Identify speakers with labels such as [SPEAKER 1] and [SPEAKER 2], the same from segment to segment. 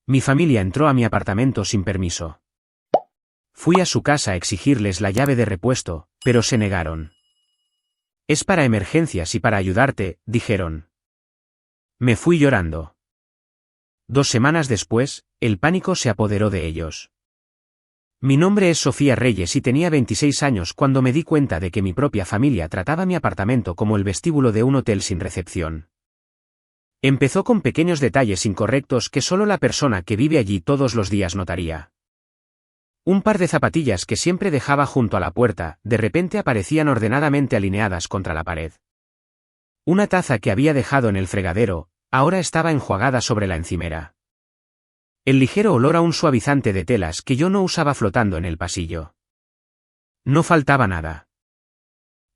[SPEAKER 1] Mi familia entró a mi apartamento sin permiso. Fui a su casa a exigirles la llave de repuesto, pero se negaron. Es para emergencias y para ayudarte, dijeron. Me fui llorando. 2 semanas después, el pánico se apoderó de ellos. Mi nombre es Sofía Reyes y tenía 26 años cuando me di cuenta de que mi propia familia trataba mi apartamento como el vestíbulo de un hotel sin recepción. Empezó con pequeños detalles incorrectos que solo la persona que vive allí todos los días notaría. Un par de zapatillas que siempre dejaba junto a la puerta, de repente aparecían ordenadamente alineadas contra la pared. Una taza que había dejado en el fregadero, ahora estaba enjuagada sobre la encimera. El ligero olor a un suavizante de telas que yo no usaba flotando en el pasillo. No faltaba nada.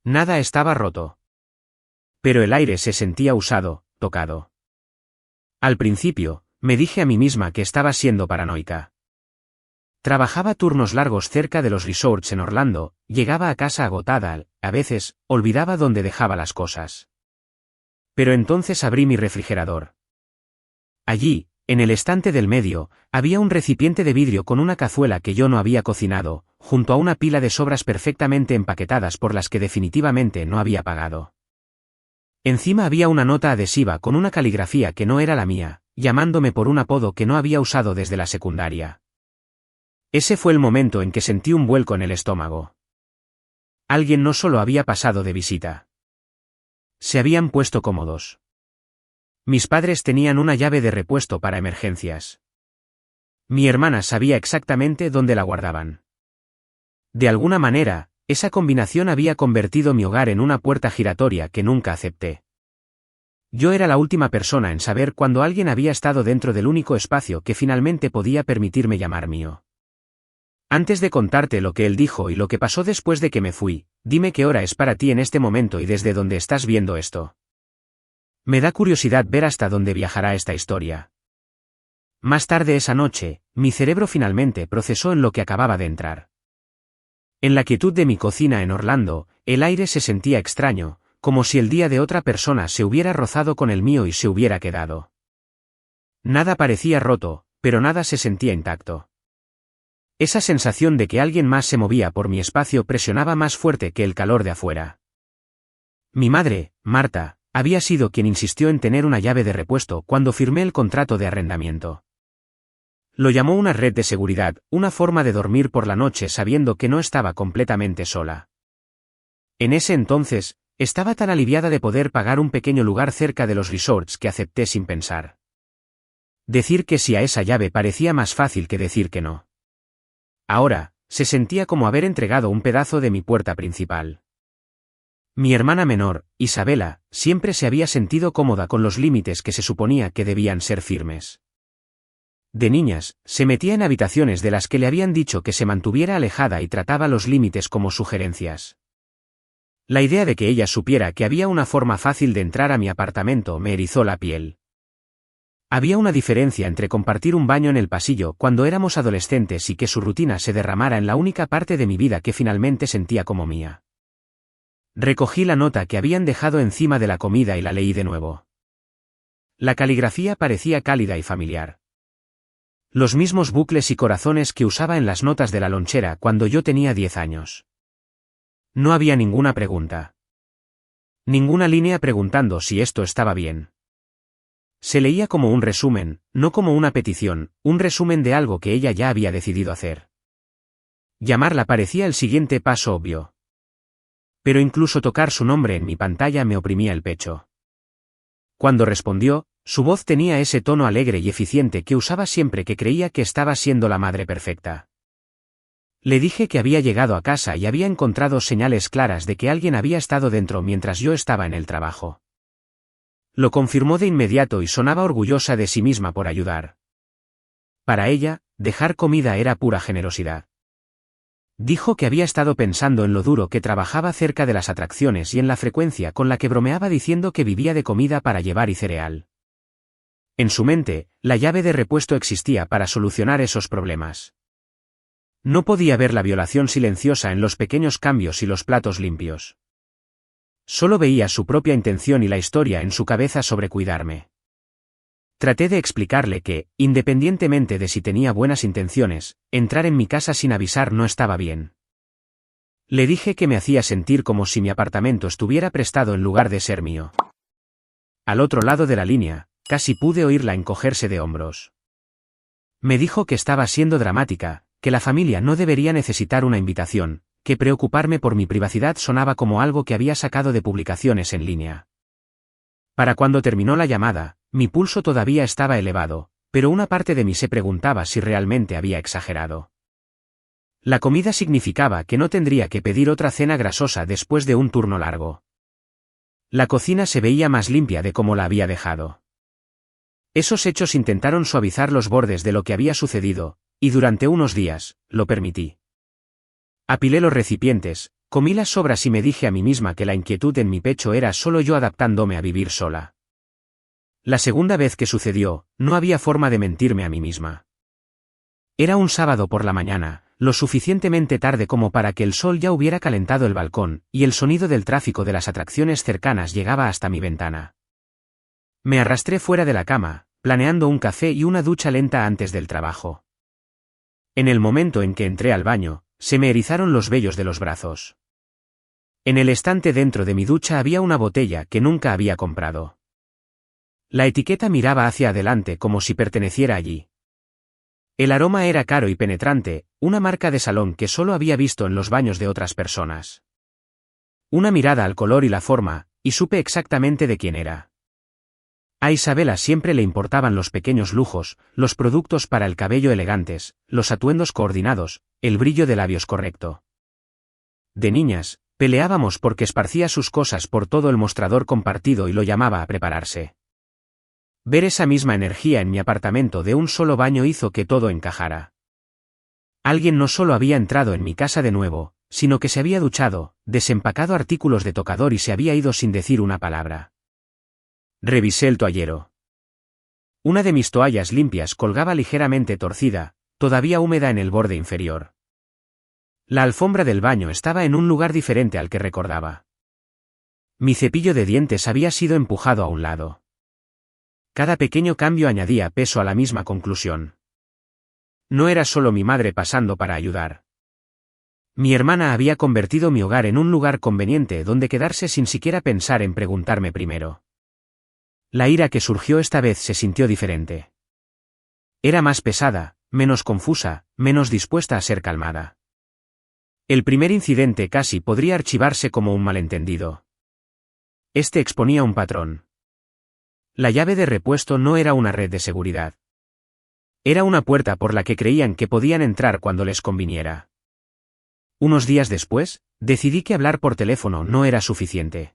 [SPEAKER 1] Nada estaba roto. Pero el aire se sentía usado, tocado. Al principio, me dije a mí misma que estaba siendo paranoica. Trabajaba turnos largos cerca de los resorts en Orlando, llegaba a casa agotada, a veces, olvidaba dónde dejaba las cosas. Pero entonces abrí mi refrigerador. Allí, en el estante del medio, había un recipiente de vidrio con una cazuela que yo no había cocinado, junto a una pila de sobras perfectamente empaquetadas por las que definitivamente no había pagado. Encima había una nota adhesiva con una caligrafía que no era la mía, llamándome por un apodo que no había usado desde la secundaria. Ese fue el momento en que sentí un vuelco en el estómago. Alguien no solo había pasado de visita. Se habían puesto cómodos. Mis padres tenían una llave de repuesto para emergencias. Mi hermana sabía exactamente dónde la guardaban. De alguna manera, esa combinación había convertido mi hogar en una puerta giratoria que nunca acepté. Yo era la última persona en saber cuando alguien había estado dentro del único espacio que finalmente podía permitirme llamar mío. Antes de contarte lo que él dijo y lo que pasó después de que me fui, dime qué hora es para ti en este momento y desde dónde estás viendo esto. Me da curiosidad ver hasta dónde viajará esta historia. Más tarde esa noche, mi cerebro finalmente procesó en lo que acababa de entrar. En la quietud de mi cocina en Orlando, el aire se sentía extraño, como si el día de otra persona se hubiera rozado con el mío y se hubiera quedado. Nada parecía roto, pero nada se sentía intacto. Esa sensación de que alguien más se movía por mi espacio presionaba más fuerte que el calor de afuera. Mi madre, Marta, había sido quien insistió en tener una llave de repuesto cuando firmé el contrato de arrendamiento. Lo llamó una red de seguridad, una forma de dormir por la noche sabiendo que no estaba completamente sola. En ese entonces, estaba tan aliviada de poder pagar un pequeño lugar cerca de los resorts que acepté sin pensar. Decir que sí a esa llave parecía más fácil que decir que no. Ahora, se sentía como haber entregado un pedazo de mi puerta principal. Mi hermana menor, Isabela, siempre se había sentido cómoda con los límites que se suponía que debían ser firmes. De niñas, se metía en habitaciones de las que le habían dicho que se mantuviera alejada y trataba los límites como sugerencias. La idea de que ella supiera que había una forma fácil de entrar a mi apartamento me erizó la piel. Había una diferencia entre compartir un baño en el pasillo cuando éramos adolescentes y que su rutina se derramara en la única parte de mi vida que finalmente sentía como mía. Recogí la nota que habían dejado encima de la comida y la leí de nuevo. La caligrafía parecía cálida y familiar. Los mismos bucles y corazones que usaba en las notas de la lonchera cuando yo tenía 10 años. No había ninguna pregunta. Ninguna línea preguntando si esto estaba bien. Se leía como un resumen, no como una petición, un resumen de algo que ella ya había decidido hacer. Llamarla parecía el siguiente paso obvio. Pero incluso tocar su nombre en mi pantalla me oprimía el pecho. Cuando respondió, su voz tenía ese tono alegre y eficiente que usaba siempre que creía que estaba siendo la madre perfecta. Le dije que había llegado a casa y había encontrado señales claras de que alguien había estado dentro mientras yo estaba en el trabajo. Lo confirmó de inmediato y sonaba orgullosa de sí misma por ayudar. Para ella, dejar comida era pura generosidad. Dijo que había estado pensando en lo duro que trabajaba cerca de las atracciones y en la frecuencia con la que bromeaba diciendo que vivía de comida para llevar y cereal. En su mente, la llave de repuesto existía para solucionar esos problemas. No podía ver la violación silenciosa en los pequeños cambios y los platos limpios. Solo veía su propia intención y la historia en su cabeza sobre cuidarme. Traté de explicarle que, independientemente de si tenía buenas intenciones, entrar en mi casa sin avisar no estaba bien. Le dije que me hacía sentir como si mi apartamento estuviera prestado en lugar de ser mío. Al otro lado de la línea, casi pude oírla encogerse de hombros. Me dijo que estaba siendo dramática, que la familia no debería necesitar una invitación, que preocuparme por mi privacidad sonaba como algo que había sacado de publicaciones en línea. Para cuando terminó la llamada, mi pulso todavía estaba elevado, pero una parte de mí se preguntaba si realmente había exagerado. La comida significaba que no tendría que pedir otra cena grasosa después de un turno largo. La cocina se veía más limpia de como la había dejado. Esos hechos intentaron suavizar los bordes de lo que había sucedido, y durante unos días, lo permití. Apilé los recipientes, comí las sobras y me dije a mí misma que la inquietud en mi pecho era solo yo adaptándome a vivir sola. La segunda vez que sucedió, no había forma de mentirme a mí misma. Era un sábado por la mañana, lo suficientemente tarde como para que el sol ya hubiera calentado el balcón, y el sonido del tráfico de las atracciones cercanas llegaba hasta mi ventana. Me arrastré fuera de la cama, planeando un café y una ducha lenta antes del trabajo. En el momento en que entré al baño, se me erizaron los vellos de los brazos. En el estante dentro de mi ducha había una botella que nunca había comprado. La etiqueta miraba hacia adelante como si perteneciera allí. El aroma era caro y penetrante, una marca de salón que solo había visto en los baños de otras personas. Una mirada al color y la forma, y supe exactamente de quién era. A Isabela siempre le importaban los pequeños lujos, los productos para el cabello elegantes, los atuendos coordinados, el brillo de labios correcto. De niñas, peleábamos porque esparcía sus cosas por todo el mostrador compartido y lo llamaba a prepararse. Ver esa misma energía en mi apartamento de un solo baño hizo que todo encajara. Alguien no solo había entrado en mi casa de nuevo, sino que se había duchado, desempacado artículos de tocador y se había ido sin decir una palabra. Revisé el toallero. Una de mis toallas limpias colgaba ligeramente torcida, todavía húmeda en el borde inferior. La alfombra del baño estaba en un lugar diferente al que recordaba. Mi cepillo de dientes había sido empujado a un lado. Cada pequeño cambio añadía peso a la misma conclusión. No era solo mi madre pasando para ayudar. Mi hermana había convertido mi hogar en un lugar conveniente donde quedarse sin siquiera pensar en preguntarme primero. La ira que surgió esta vez se sintió diferente. Era más pesada, menos confusa, menos dispuesta a ser calmada. El primer incidente casi podría archivarse como un malentendido. Este exponía un patrón. La llave de repuesto no era una red de seguridad. Era una puerta por la que creían que podían entrar cuando les conviniera. Unos días después, decidí que hablar por teléfono no era suficiente.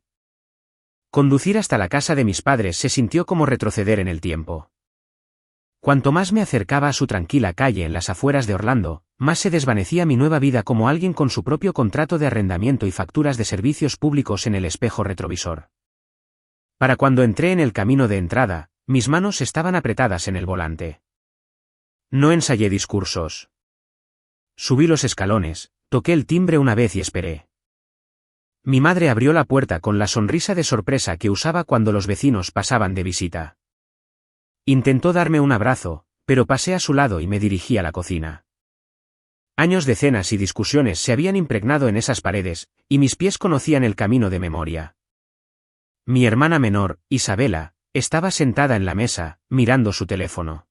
[SPEAKER 1] Conducir hasta la casa de mis padres se sintió como retroceder en el tiempo. Cuanto más me acercaba a su tranquila calle en las afueras de Orlando, más se desvanecía mi nueva vida como alguien con su propio contrato de arrendamiento y facturas de servicios públicos en el espejo retrovisor. Para cuando entré en el camino de entrada, mis manos estaban apretadas en el volante. No ensayé discursos. Subí los escalones, toqué el timbre una vez y esperé. Mi madre abrió la puerta con la sonrisa de sorpresa que usaba cuando los vecinos pasaban de visita. Intentó darme un abrazo, pero pasé a su lado y me dirigí a la cocina. Años de cenas y discusiones se habían impregnado en esas paredes, y mis pies conocían el camino de memoria. Mi hermana menor, Isabela, estaba sentada en la mesa, mirando su teléfono.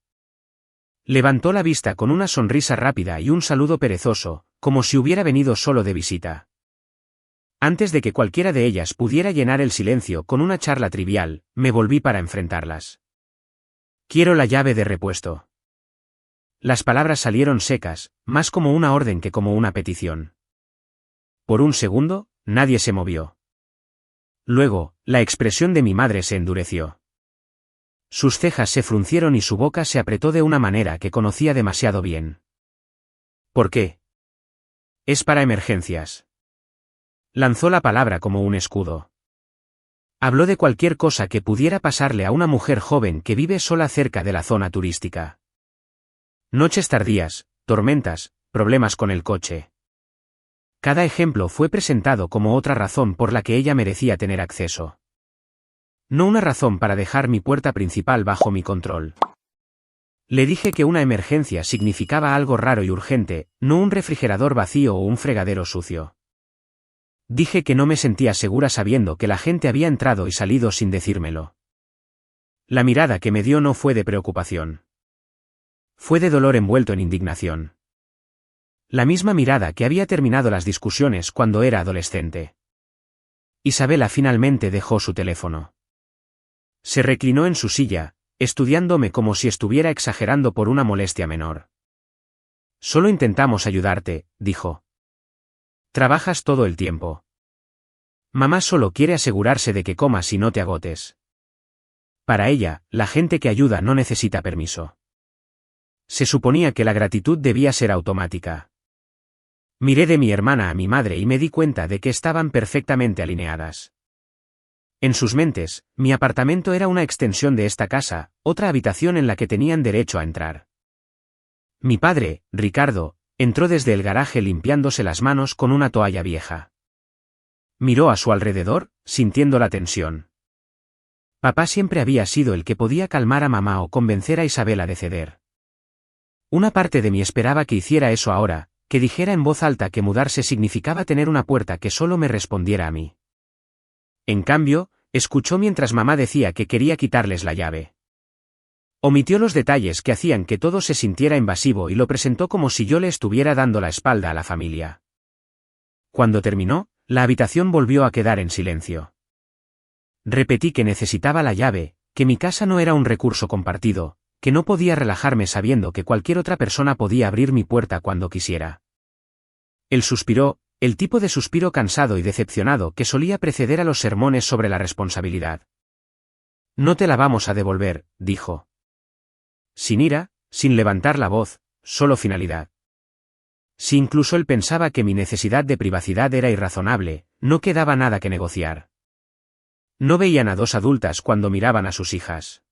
[SPEAKER 1] Levantó la vista con una sonrisa rápida y un saludo perezoso, como si hubiera venido solo de visita. Antes de que cualquiera de ellas pudiera llenar el silencio con una charla trivial, me volví para enfrentarlas. Quiero la llave de repuesto. Las palabras salieron secas, más como una orden que como una petición. Por un segundo, nadie se movió. Luego, la expresión de mi madre se endureció. Sus cejas se fruncieron y su boca se apretó de una manera que conocía demasiado bien. ¿Por qué? Es para emergencias. Lanzó la palabra como un escudo. Habló de cualquier cosa que pudiera pasarle a una mujer joven que vive sola cerca de la zona turística. Noches tardías, tormentas, problemas con el coche. Cada ejemplo fue presentado como otra razón por la que ella merecía tener acceso. no una razón para dejar mi puerta principal bajo mi control. Le dije que una emergencia significaba algo raro y urgente, no un refrigerador vacío o un fregadero sucio. Dije que no me sentía segura sabiendo que la gente había entrado y salido sin decírmelo. La mirada que me dio no fue de preocupación. Fue de dolor envuelto en indignación. La misma mirada que había terminado las discusiones cuando era adolescente. Isabela finalmente dejó su teléfono. Se reclinó en su silla, estudiándome como si estuviera exagerando por una molestia menor. Solo intentamos ayudarte, dijo. Trabajas todo el tiempo. Mamá solo quiere asegurarse de que comas y no te agotes. Para ella, la gente que ayuda no necesita permiso. Se suponía que la gratitud debía ser automática. Miré de mi hermana a mi madre y me di cuenta de que estaban perfectamente alineadas. En sus mentes, mi apartamento era una extensión de esta casa, otra habitación en la que tenían derecho a entrar. Mi padre, Ricardo, entró desde el garaje limpiándose las manos con una toalla vieja. Miró a su alrededor, sintiendo la tensión. Papá siempre había sido el que podía calmar a mamá o convencer a Isabela de ceder. Una parte de mí esperaba que hiciera eso ahora, que dijera en voz alta que mudarse significaba tener una puerta que solo me respondiera a mí. En cambio, escuchó mientras mamá decía que quería quitarles la llave. Omitió los detalles que hacían que todo se sintiera invasivo y lo presentó como si yo le estuviera dando la espalda a la familia. Cuando terminó, la habitación volvió a quedar en silencio. Repetí que necesitaba la llave, que mi casa no era un recurso compartido, que no podía relajarme sabiendo que cualquier otra persona podía abrir mi puerta cuando quisiera. Él suspiró, el tipo de suspiro cansado y decepcionado que solía preceder a los sermones sobre la responsabilidad. No te la vamos a devolver, dijo. Sin ira, sin levantar la voz, solo finalidad. Si incluso él pensaba que mi necesidad de privacidad era irrazonable, no quedaba nada que negociar. No veían a dos adultas cuando miraban a sus hijas.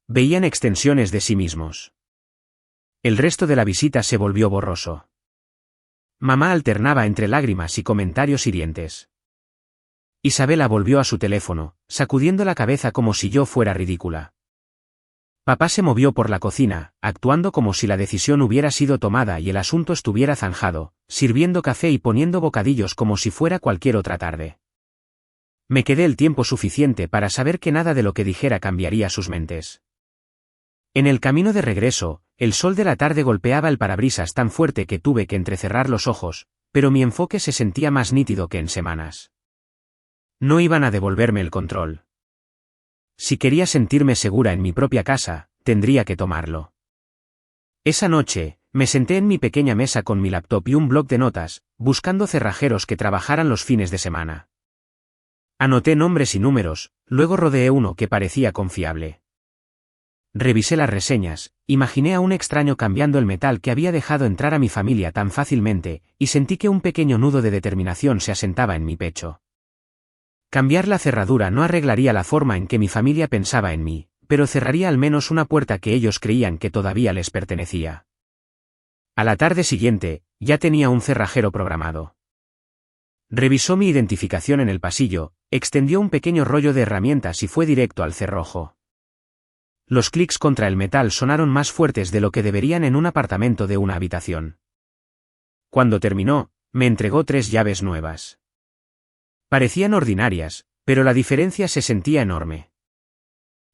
[SPEAKER 1] Veían extensiones de sí mismos. El resto de la visita se volvió borroso. Mamá alternaba entre lágrimas y comentarios hirientes. Isabela volvió a su teléfono, sacudiendo la cabeza como si yo fuera ridícula. Papá se movió por la cocina, actuando como si la decisión hubiera sido tomada y el asunto estuviera zanjado, sirviendo café y poniendo bocadillos como si fuera cualquier otra tarde. Me quedé el tiempo suficiente para saber que nada de lo que dijera cambiaría sus mentes. En el camino de regreso, el sol de la tarde golpeaba el parabrisas tan fuerte que tuve que entrecerrar los ojos, pero mi enfoque se sentía más nítido que en semanas. No iban a devolverme el control. Si quería sentirme segura en mi propia casa, tendría que tomarlo. Esa noche, me senté en mi pequeña mesa con mi laptop y un bloc de notas, buscando cerrajeros que trabajaran los fines de semana. Anoté nombres y números, luego rodeé uno que parecía confiable. Revisé las reseñas, imaginé a un extraño cambiando el metal que había dejado entrar a mi familia tan fácilmente, y sentí que un pequeño nudo de determinación se asentaba en mi pecho. Cambiar la cerradura no arreglaría la forma en que mi familia pensaba en mí, pero cerraría al menos una puerta que ellos creían que todavía les pertenecía. A la tarde siguiente, ya tenía un cerrajero programado. Revisó mi identificación en el pasillo, extendió un pequeño rollo de herramientas y fue directo al cerrojo. Los clics contra el metal sonaron más fuertes de lo que deberían en un apartamento de una habitación. Cuando terminó, me entregó 3 llaves nuevas. Parecían ordinarias, pero la diferencia se sentía enorme.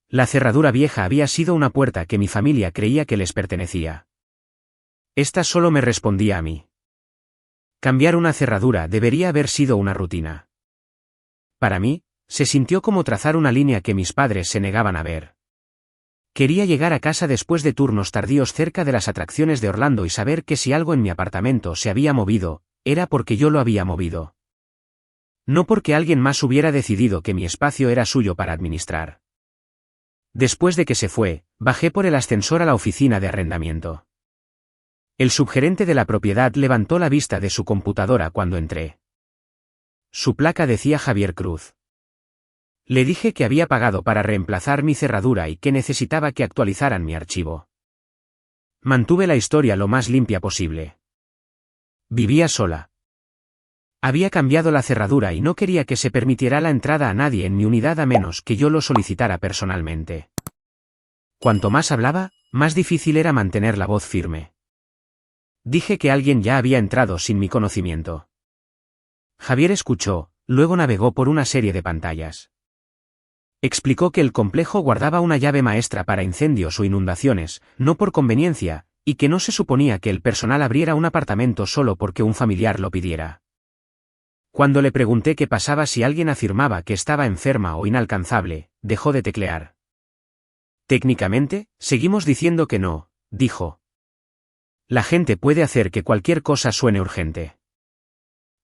[SPEAKER 1] La cerradura vieja había sido una puerta que mi familia creía que les pertenecía. Esta solo me respondía a mí. Cambiar una cerradura debería haber sido una rutina. Para mí, se sintió como trazar una línea que mis padres se negaban a ver. Quería llegar a casa después de turnos tardíos cerca de las atracciones de Orlando y saber que si algo en mi apartamento se había movido, era porque yo lo había movido. No porque alguien más hubiera decidido que mi espacio era suyo para administrar. Después de que se fue, bajé por el ascensor a la oficina de arrendamiento. El subgerente de la propiedad levantó la vista de su computadora cuando entré. Su placa decía Javier Cruz. Le dije que había pagado para reemplazar mi cerradura y que necesitaba que actualizaran mi archivo. Mantuve la historia lo más limpia posible. Vivía sola. Había cambiado la cerradura y no quería que se permitiera la entrada a nadie en mi unidad a menos que yo lo solicitara personalmente. Cuanto más hablaba, más difícil era mantener la voz firme. Dije que alguien ya había entrado sin mi conocimiento. Javier escuchó, luego navegó por una serie de pantallas. Explicó que el complejo guardaba una llave maestra para incendios o inundaciones, no por conveniencia, y que no se suponía que el personal abriera un apartamento solo porque un familiar lo pidiera. Cuando le pregunté qué pasaba si alguien afirmaba que estaba enferma o inalcanzable, dejó de teclear. Técnicamente, seguimos diciendo que no, dijo. La gente puede hacer que cualquier cosa suene urgente.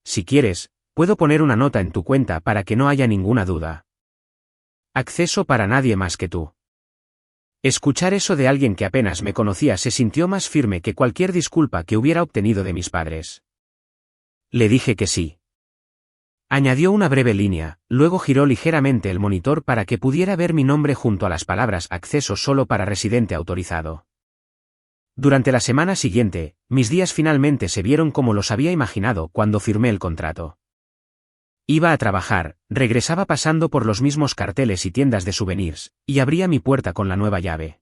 [SPEAKER 1] Si quieres, puedo poner una nota en tu cuenta para que no haya ninguna duda. Acceso para nadie más que tú. Escuchar eso de alguien que apenas me conocía se sintió más firme que cualquier disculpa que hubiera obtenido de mis padres. Le dije que sí. Añadió una breve línea, luego giró ligeramente el monitor para que pudiera ver mi nombre junto a las palabras acceso solo para residente autorizado. Durante la semana siguiente, mis días finalmente se vieron como los había imaginado cuando firmé el contrato. Iba a trabajar, regresaba pasando por los mismos carteles y tiendas de souvenirs, y abría mi puerta con la nueva llave.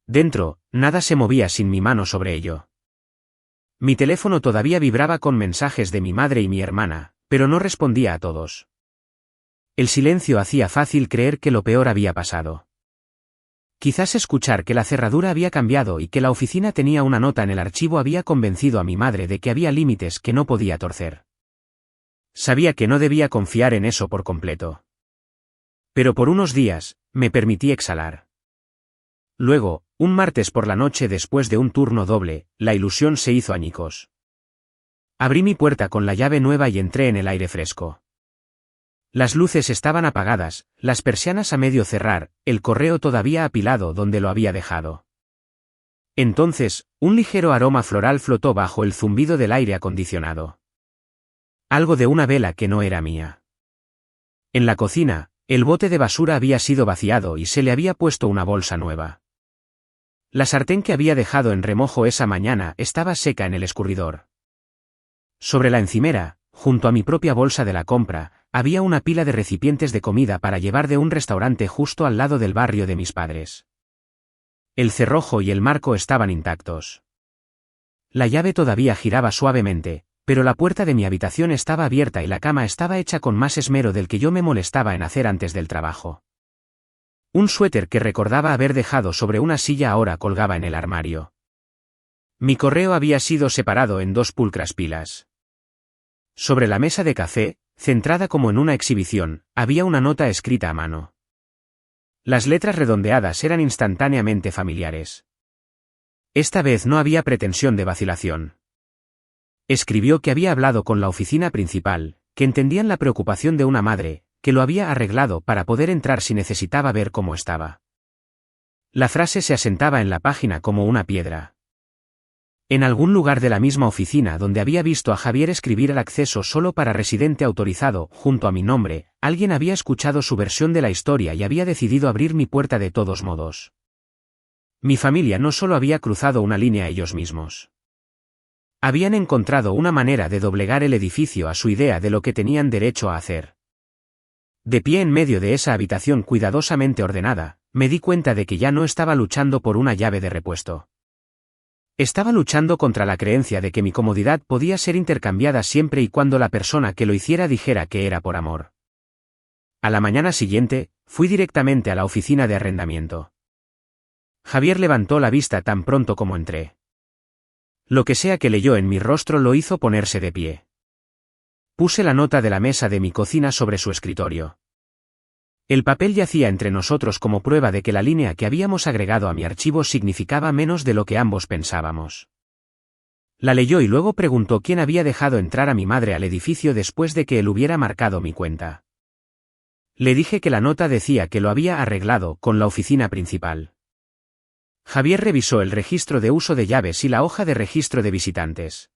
[SPEAKER 1] Dentro, nada se movía sin mi mano sobre ello. Mi teléfono todavía vibraba con mensajes de mi madre y mi hermana, pero no respondía a todos. El silencio hacía fácil creer que lo peor había pasado. Quizás escuchar que la cerradura había cambiado y que la oficina tenía una nota en el archivo había convencido a mi madre de que había límites que no podía torcer. Sabía que no debía confiar en eso por completo. Pero por unos días, me permití exhalar. Luego, un martes por la noche después de un turno doble, la ilusión se hizo añicos. Abrí mi puerta con la llave nueva y entré en el aire fresco. Las luces estaban apagadas, las persianas a medio cerrar, el correo todavía apilado donde lo había dejado. Entonces, un ligero aroma floral flotó bajo el zumbido del aire acondicionado. Algo de una vela que no era mía. En la cocina, el bote de basura había sido vaciado y se le había puesto una bolsa nueva. La sartén que había dejado en remojo esa mañana estaba seca en el escurridor. Sobre la encimera, junto a mi propia bolsa de la compra, había una pila de recipientes de comida para llevar de un restaurante justo al lado del barrio de mis padres. El cerrojo y el marco estaban intactos. La llave todavía giraba suavemente, pero la puerta de mi habitación estaba abierta y la cama estaba hecha con más esmero del que yo me molestaba en hacer antes del trabajo. Un suéter que recordaba haber dejado sobre una silla ahora colgaba en el armario. Mi correo había sido separado en 2 pulcras pilas. Sobre la mesa de café, centrada como en una exhibición, había una nota escrita a mano. Las letras redondeadas eran instantáneamente familiares. Esta vez no había pretensión de vacilación. Escribió que había hablado con la oficina principal, que entendían la preocupación de una madre, que lo había arreglado para poder entrar si necesitaba ver cómo estaba. La frase se asentaba en la página como una piedra. En algún lugar de la misma oficina donde había visto a Javier escribir el acceso solo para residente autorizado, junto a mi nombre, alguien había escuchado su versión de la historia y había decidido abrir mi puerta de todos modos. Mi familia no solo había cruzado una línea ellos mismos. Habían encontrado una manera de doblegar el edificio a su idea de lo que tenían derecho a hacer. De pie en medio de esa habitación cuidadosamente ordenada, me di cuenta de que ya no estaba luchando por una llave de repuesto. Estaba luchando contra la creencia de que mi comodidad podía ser intercambiada siempre y cuando la persona que lo hiciera dijera que era por amor. A la mañana siguiente, fui directamente a la oficina de arrendamiento. Javier levantó la vista tan pronto como entré. Lo que sea que leyó en mi rostro lo hizo ponerse de pie. Puse la nota de la mesa de mi cocina sobre su escritorio. El papel yacía entre nosotros como prueba de que la línea que habíamos agregado a mi archivo significaba menos de lo que ambos pensábamos. La leyó y luego preguntó quién había dejado entrar a mi madre al edificio después de que él hubiera marcado mi cuenta. Le dije que la nota decía que lo había arreglado con la oficina principal. Javier revisó el registro de uso de llaves y la hoja de registro de visitantes.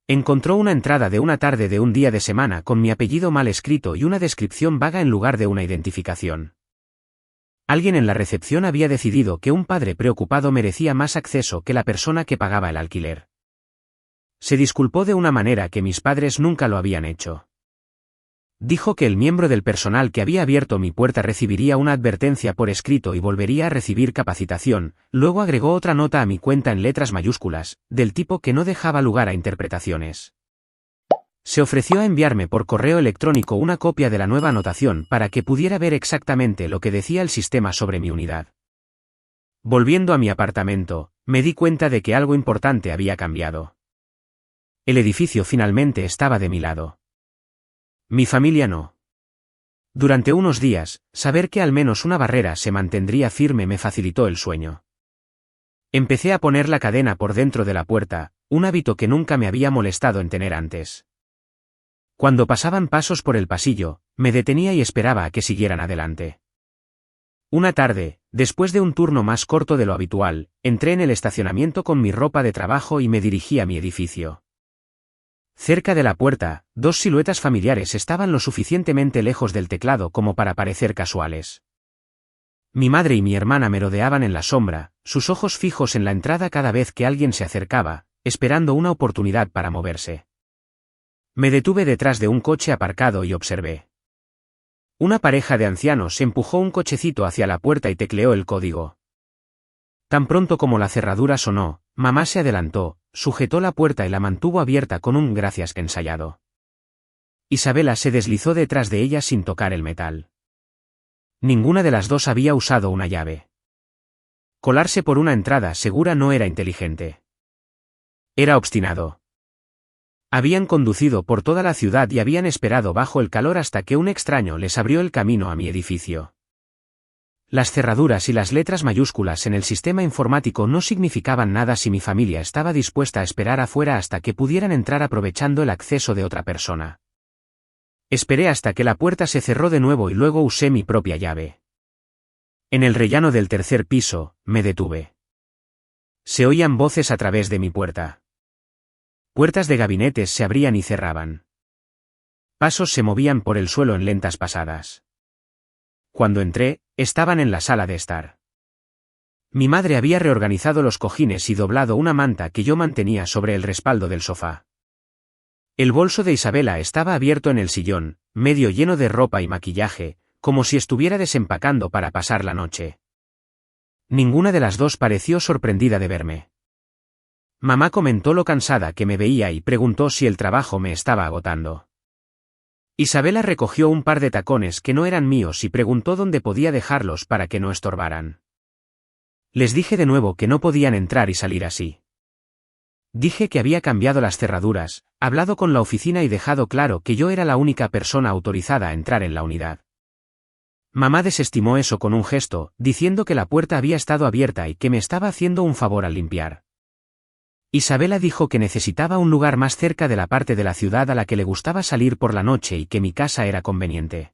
[SPEAKER 1] Encontró una entrada de una tarde de un día de semana con mi apellido mal escrito y una descripción vaga en lugar de una identificación. Alguien en la recepción había decidido que un padre preocupado merecía más acceso que la persona que pagaba el alquiler. Se disculpó de una manera que mis padres nunca lo habían hecho. Dijo que el miembro del personal que había abierto mi puerta recibiría una advertencia por escrito y volvería a recibir capacitación. Luego agregó otra nota a mi cuenta en letras mayúsculas, del tipo que no dejaba lugar a interpretaciones. Se ofreció a enviarme por correo electrónico una copia de la nueva anotación para que pudiera ver exactamente lo que decía el sistema sobre mi unidad. Volviendo a mi apartamento, me di cuenta de que algo importante había cambiado. El edificio finalmente estaba de mi lado. Mi familia no. Durante unos días, saber que al menos una barrera se mantendría firme me facilitó el sueño. Empecé a poner la cadena por dentro de la puerta, un hábito que nunca me había molestado en tener antes. Cuando pasaban pasos por el pasillo, me detenía y esperaba a que siguieran adelante. Una tarde, después de un turno más corto de lo habitual, entré en el estacionamiento con mi ropa de trabajo y me dirigí a mi edificio. Cerca de la puerta, dos siluetas familiares estaban lo suficientemente lejos del teclado como para parecer casuales. Mi madre y mi hermana merodeaban en la sombra, sus ojos fijos en la entrada cada vez que alguien se acercaba, esperando una oportunidad para moverse. Me detuve detrás de un coche aparcado y observé. Una pareja de ancianos empujó un cochecito hacia la puerta y tecleó el código. Tan pronto como la cerradura sonó, mamá se adelantó, sujetó la puerta y la mantuvo abierta con un gracias ensayado. Isabela se deslizó detrás de ella sin tocar el metal. Ninguna de las dos había usado una llave. Colarse por una entrada segura no era inteligente. Era obstinado. Habían conducido por toda la ciudad y habían esperado bajo el calor hasta que un extraño les abrió el camino a mi edificio. Las cerraduras y las letras mayúsculas en el sistema informático no significaban nada si mi familia estaba dispuesta a esperar afuera hasta que pudieran entrar aprovechando el acceso de otra persona. Esperé hasta que la puerta se cerró de nuevo y luego usé mi propia llave. En el rellano del tercer piso, me detuve. Se oían voces a través de mi puerta. Puertas de gabinetes se abrían y cerraban. Pasos se movían por el suelo en lentas pasadas. Cuando entré, estaban en la sala de estar. Mi madre había reorganizado los cojines y doblado una manta que yo mantenía sobre el respaldo del sofá. El bolso de Isabela estaba abierto en el sillón, medio lleno de ropa y maquillaje, como si estuviera desempacando para pasar la noche. Ninguna de las dos pareció sorprendida de verme. Mamá comentó lo cansada que me veía y preguntó si el trabajo me estaba agotando. Isabela recogió un par de tacones que no eran míos y preguntó dónde podía dejarlos para que no estorbaran. Les dije de nuevo que no podían entrar y salir así. Dije que había cambiado las cerraduras, hablado con la oficina y dejado claro que yo era la única persona autorizada a entrar en la unidad. Mamá desestimó eso con un gesto, diciendo que la puerta había estado abierta y que me estaba haciendo un favor al limpiar. Isabela dijo que necesitaba un lugar más cerca de la parte de la ciudad a la que le gustaba salir por la noche y que mi casa era conveniente.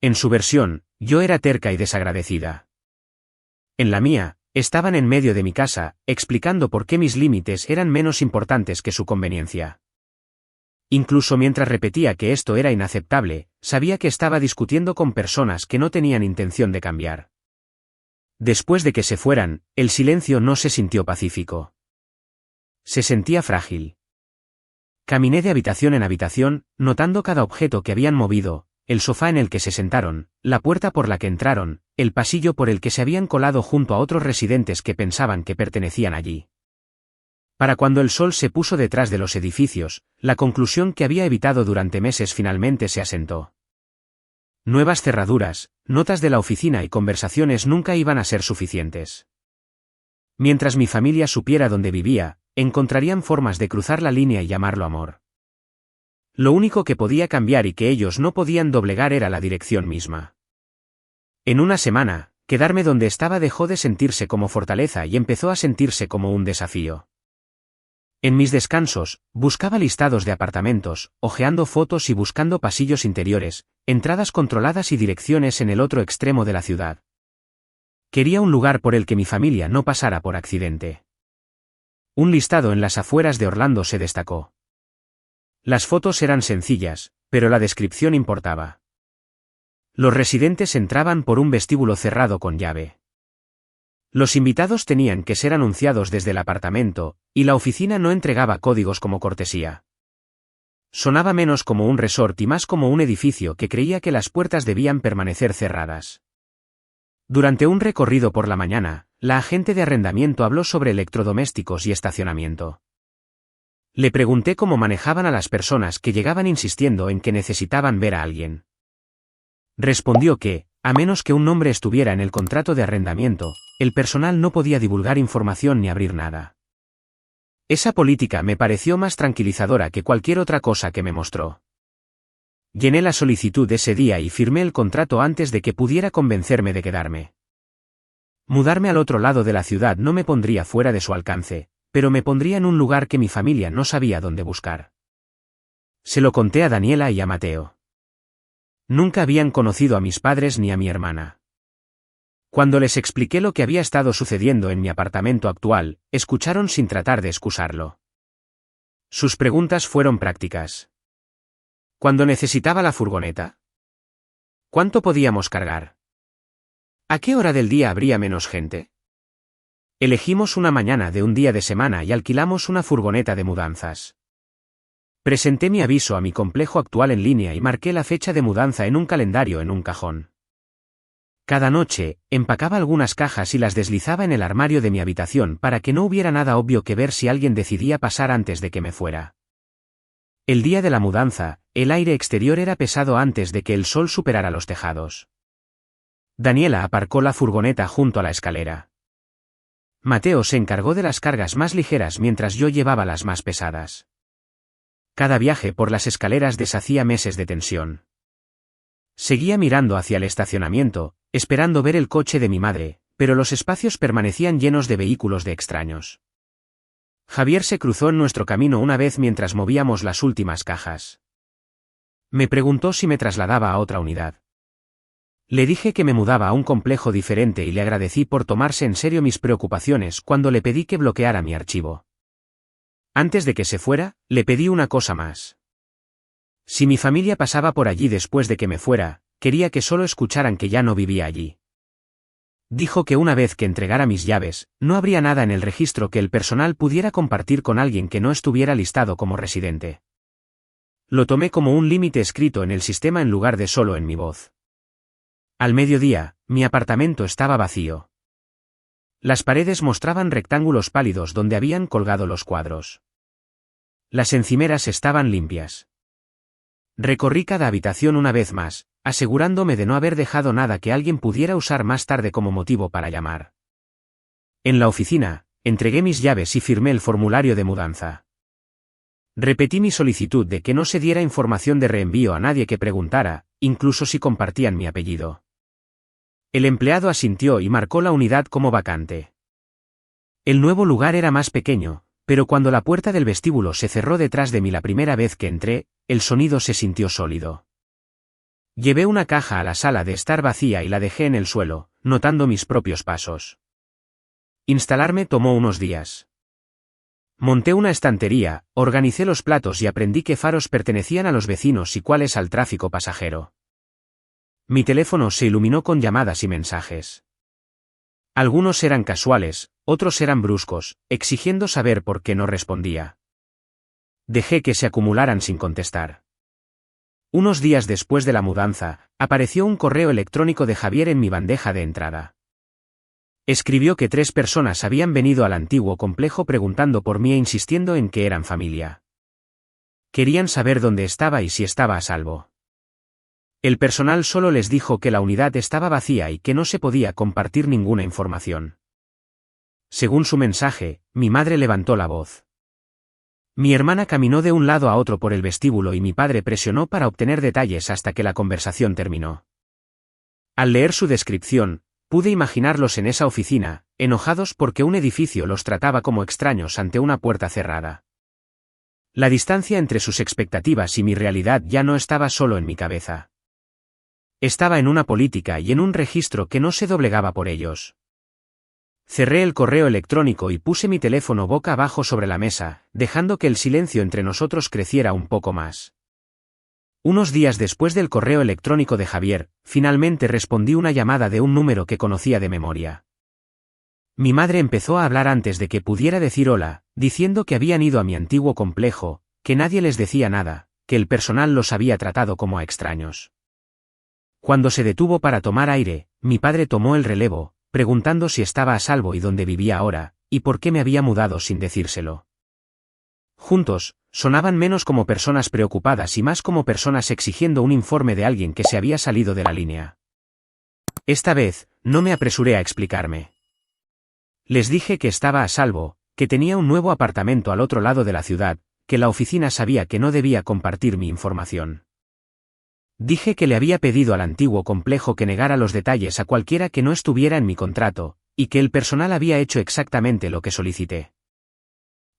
[SPEAKER 1] En su versión, yo era terca y desagradecida. En la mía, estaban en medio de mi casa, explicando por qué mis límites eran menos importantes que su conveniencia. Incluso mientras repetía que esto era inaceptable, sabía que estaba discutiendo con personas que no tenían intención de cambiar. Después de que se fueran, el silencio no se sintió pacífico. Se sentía frágil. Caminé de habitación en habitación, notando cada objeto que habían movido, el sofá en el que se sentaron, la puerta por la que entraron, el pasillo por el que se habían colado junto a otros residentes que pensaban que pertenecían allí. Para cuando el sol se puso detrás de los edificios, la conclusión que había evitado durante meses finalmente se asentó. Nuevas cerraduras, notas de la oficina y conversaciones nunca iban a ser suficientes. Mientras mi familia supiera dónde vivía, encontrarían formas de cruzar la línea y llamarlo amor. Lo único que podía cambiar y que ellos no podían doblegar era la dirección misma. En una semana, quedarme donde estaba dejó de sentirse como fortaleza y empezó a sentirse como un desafío. En mis descansos, buscaba listados de apartamentos, hojeando fotos y buscando pasillos interiores, entradas controladas y direcciones en el otro extremo de la ciudad. Quería un lugar por el que mi familia no pasara por accidente. Un listado en las afueras de Orlando se destacó. Las fotos eran sencillas, pero la descripción importaba. Los residentes entraban por un vestíbulo cerrado con llave. Los invitados tenían que ser anunciados desde el apartamento, y la oficina no entregaba códigos como cortesía. Sonaba menos como un resort y más como un edificio que creía que las puertas debían permanecer cerradas. Durante un recorrido por la mañana, la agente de arrendamiento habló sobre electrodomésticos y estacionamiento. Le pregunté cómo manejaban a las personas que llegaban insistiendo en que necesitaban ver a alguien. Respondió que, a menos que un nombre estuviera en el contrato de arrendamiento, el personal no podía divulgar información ni abrir nada. Esa política me pareció más tranquilizadora que cualquier otra cosa que me mostró. Llené la solicitud ese día y firmé el contrato antes de que pudiera convencerme de quedarme. Mudarme al otro lado de la ciudad no me pondría fuera de su alcance, pero me pondría en un lugar que mi familia no sabía dónde buscar. Se lo conté a Daniela y a Mateo. Nunca habían conocido a mis padres ni a mi hermana. Cuando les expliqué lo que había estado sucediendo en mi apartamento actual, escucharon sin tratar de excusarlo. Sus preguntas fueron prácticas. ¿Cuándo necesitaba la furgoneta? ¿Cuánto podíamos cargar? ¿A qué hora del día habría menos gente? Elegimos una mañana de un día de semana y alquilamos una furgoneta de mudanzas. Presenté mi aviso a mi complejo actual en línea y marqué la fecha de mudanza en un calendario en un cajón. Cada noche, empacaba algunas cajas y las deslizaba en el armario de mi habitación para que no hubiera nada obvio que ver si alguien decidía pasar antes de que me fuera. El día de la mudanza, el aire exterior era pesado antes de que el sol superara los tejados. Daniela aparcó la furgoneta junto a la escalera. Mateo se encargó de las cargas más ligeras mientras yo llevaba las más pesadas. Cada viaje por las escaleras deshacía meses de tensión. Seguía mirando hacia el estacionamiento, esperando ver el coche de mi madre, pero los espacios permanecían llenos de vehículos de extraños. Javier se cruzó en nuestro camino una vez mientras movíamos las últimas cajas. Me preguntó si me trasladaba a otra unidad. Le dije que me mudaba a un complejo diferente y le agradecí por tomarse en serio mis preocupaciones cuando le pedí que bloqueara mi archivo. Antes de que se fuera, le pedí una cosa más. Si mi familia pasaba por allí después de que me fuera, quería que solo escucharan que ya no vivía allí. Dijo que una vez que entregara mis llaves, no habría nada en el registro que el personal pudiera compartir con alguien que no estuviera listado como residente. Lo tomé como un límite escrito en el sistema en lugar de solo en mi voz. Al mediodía, mi apartamento estaba vacío. Las paredes mostraban rectángulos pálidos donde habían colgado los cuadros. Las encimeras estaban limpias. Recorrí cada habitación una vez más, asegurándome de no haber dejado nada que alguien pudiera usar más tarde como motivo para llamar. En la oficina, entregué mis llaves y firmé el formulario de mudanza. Repetí mi solicitud de que no se diera información de reenvío a nadie que preguntara, incluso si compartían mi apellido. El empleado asintió y marcó la unidad como vacante. El nuevo lugar era más pequeño, pero cuando la puerta del vestíbulo se cerró detrás de mí la primera vez que entré, el sonido se sintió sólido. Llevé una caja a la sala de estar vacía y la dejé en el suelo, notando mis propios pasos. Instalarme tomó unos días. Monté una estantería, organicé los platos y aprendí qué faros pertenecían a los vecinos y cuáles al tráfico pasajero. Mi teléfono se iluminó con llamadas y mensajes. Algunos eran casuales, otros eran bruscos, exigiendo saber por qué no respondía. Dejé que se acumularan sin contestar. Unos días después de la mudanza, apareció un correo electrónico de Javier en mi bandeja de entrada. Escribió que 3 personas habían venido al antiguo complejo preguntando por mí e insistiendo en que eran familia. Querían saber dónde estaba y si estaba a salvo. El personal solo les dijo que la unidad estaba vacía y que no se podía compartir ninguna información. Según su mensaje, mi madre levantó la voz. Mi hermana caminó de un lado a otro por el vestíbulo y mi padre presionó para obtener detalles hasta que la conversación terminó. Al leer su descripción, pude imaginarlos en esa oficina, enojados porque un edificio los trataba como extraños ante una puerta cerrada. La distancia entre sus expectativas y mi realidad ya no estaba solo en mi cabeza. Estaba en una política y en un registro que no se doblegaba por ellos. Cerré el correo electrónico y puse mi teléfono boca abajo sobre la mesa, dejando que el silencio entre nosotros creciera un poco más. Unos días después del correo electrónico de Javier, finalmente respondí una llamada de un número que conocía de memoria. Mi madre empezó a hablar antes de que pudiera decir hola, diciendo que habían ido a mi antiguo complejo, que nadie les decía nada, que el personal los había tratado como a extraños. Cuando se detuvo para tomar aire, mi padre tomó el relevo, preguntando si estaba a salvo y dónde vivía ahora, y por qué me había mudado sin decírselo. Juntos, sonaban menos como personas preocupadas y más como personas exigiendo un informe de alguien que se había salido de la línea. Esta vez, no me apresuré a explicarme. Les dije que estaba a salvo, que tenía un nuevo apartamento al otro lado de la ciudad, que la oficina sabía que no debía compartir mi información. Dije que le había pedido al antiguo complejo que negara los detalles a cualquiera que no estuviera en mi contrato, y que el personal había hecho exactamente lo que solicité.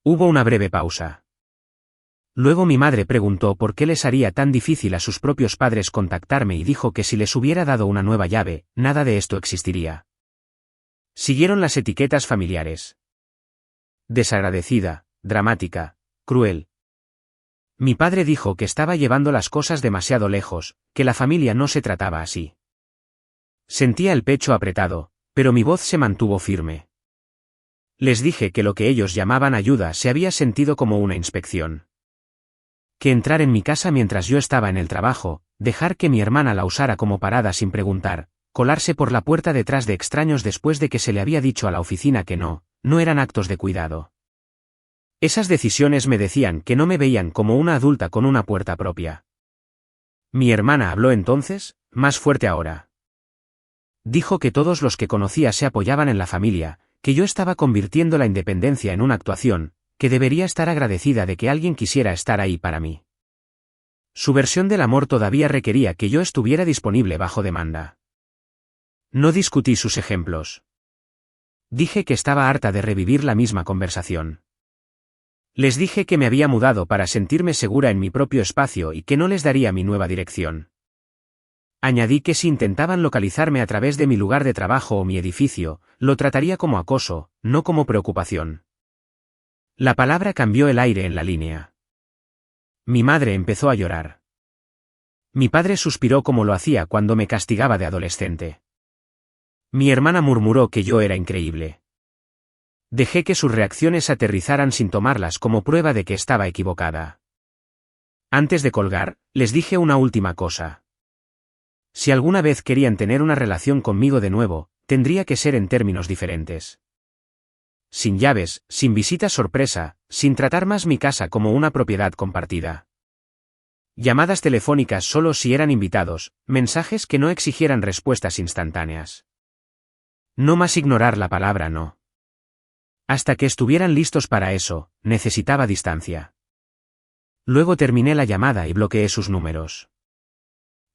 [SPEAKER 1] Hubo una breve pausa. Luego mi madre preguntó por qué les haría tan difícil a sus propios padres contactarme y dijo que si les hubiera dado una nueva llave, nada de esto existiría. Siguieron las etiquetas familiares. Desagradecida, dramática, cruel. Mi padre dijo que estaba llevando las cosas demasiado lejos, que la familia no se trataba así. Sentía el pecho apretado, pero mi voz se mantuvo firme. Les dije que lo que ellos llamaban ayuda se había sentido como una inspección. Que entrar en mi casa mientras yo estaba en el trabajo, dejar que mi hermana la usara como parada sin preguntar, colarse por la puerta detrás de extraños después de que se le había dicho a la oficina que no eran actos de cuidado. Esas decisiones me decían que no me veían como una adulta con una puerta propia. Mi hermana habló entonces, más fuerte ahora. Dijo que todos los que conocía se apoyaban en la familia, que yo estaba convirtiendo la independencia en una actuación, que debería estar agradecida de que alguien quisiera estar ahí para mí. Su versión del amor todavía requería que yo estuviera disponible bajo demanda. No discutí sus ejemplos. Dije que estaba harta de revivir la misma conversación. Les dije que me había mudado para sentirme segura en mi propio espacio y que no les daría mi nueva dirección. Añadí que si intentaban localizarme a través de mi lugar de trabajo o mi edificio, lo trataría como acoso, no como preocupación. La palabra cambió el aire en la línea. Mi madre empezó a llorar. Mi padre suspiró como lo hacía cuando me castigaba de adolescente. Mi hermana murmuró que yo era increíble. Dejé que sus reacciones aterrizaran sin tomarlas como prueba de que estaba equivocada. Antes de colgar, les dije una última cosa. Si alguna vez querían tener una relación conmigo de nuevo, tendría que ser en términos diferentes. Sin llaves, sin visitas sorpresa, sin tratar más mi casa como una propiedad compartida. Llamadas telefónicas solo si eran invitados, mensajes que no exigieran respuestas instantáneas. No más ignorar la palabra no. Hasta que estuvieran listos para eso, necesitaba distancia. Luego terminé la llamada y bloqueé sus números.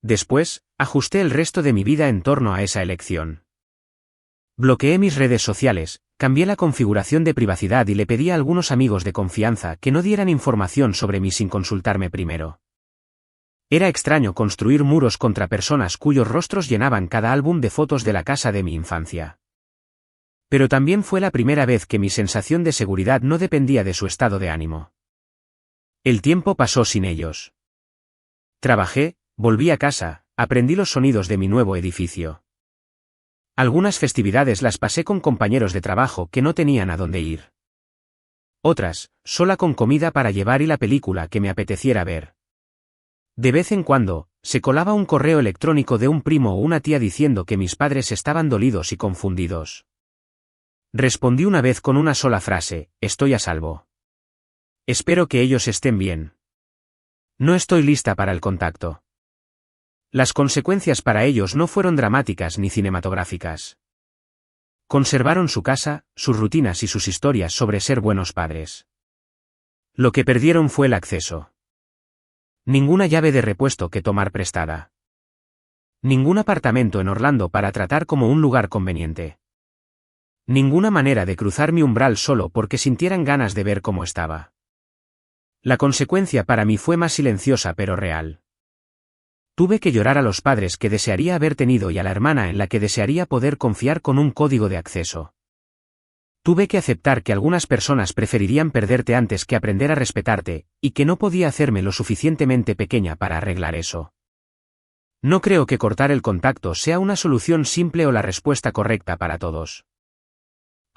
[SPEAKER 1] Después, ajusté el resto de mi vida en torno a esa elección. Bloqueé mis redes sociales, cambié la configuración de privacidad y le pedí a algunos amigos de confianza que no dieran información sobre mí sin consultarme primero. Era extraño construir muros contra personas cuyos rostros llenaban cada álbum de fotos de la casa de mi infancia. Pero también fue la primera vez que mi sensación de seguridad no dependía de su estado de ánimo. El tiempo pasó sin ellos. Trabajé, volví a casa, aprendí los sonidos de mi nuevo edificio. Algunas festividades las pasé con compañeros de trabajo que no tenían a dónde ir. Otras, sola con comida para llevar y la película que me apeteciera ver. De vez en cuando, se colaba un correo electrónico de un primo o una tía diciendo que mis padres estaban dolidos y confundidos. Respondí una vez con una sola frase: estoy a salvo. Espero que ellos estén bien. No estoy lista para el contacto. Las consecuencias para ellos no fueron dramáticas ni cinematográficas. Conservaron su casa, sus rutinas y sus historias sobre ser buenos padres. Lo que perdieron fue el acceso. Ninguna llave de repuesto que tomar prestada. Ningún apartamento en Orlando para tratar como un lugar conveniente. Ninguna manera de cruzar mi umbral solo porque sintieran ganas de ver cómo estaba. La consecuencia para mí fue más silenciosa pero real. Tuve que llorar a los padres que desearía haber tenido y a la hermana en la que desearía poder confiar con un código de acceso. Tuve que aceptar que algunas personas preferirían perderte antes que aprender a respetarte, y que no podía hacerme lo suficientemente pequeña para arreglar eso. No creo que cortar el contacto sea una solución simple o la respuesta correcta para todos.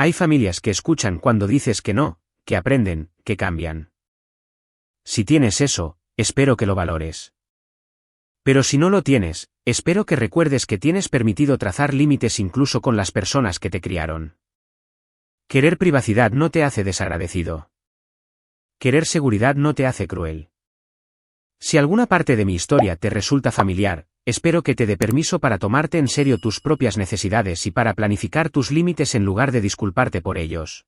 [SPEAKER 1] Hay familias que escuchan cuando dices que no, que aprenden, que cambian. Si tienes eso, espero que lo valores. Pero si no lo tienes, espero que recuerdes que tienes permitido trazar límites incluso con las personas que te criaron. Querer privacidad no te hace desagradecido. Querer seguridad no te hace cruel. Si alguna parte de mi historia te resulta familiar, espero que te dé permiso para tomarte en serio tus propias necesidades y para planificar tus límites en lugar de disculparte por ellos.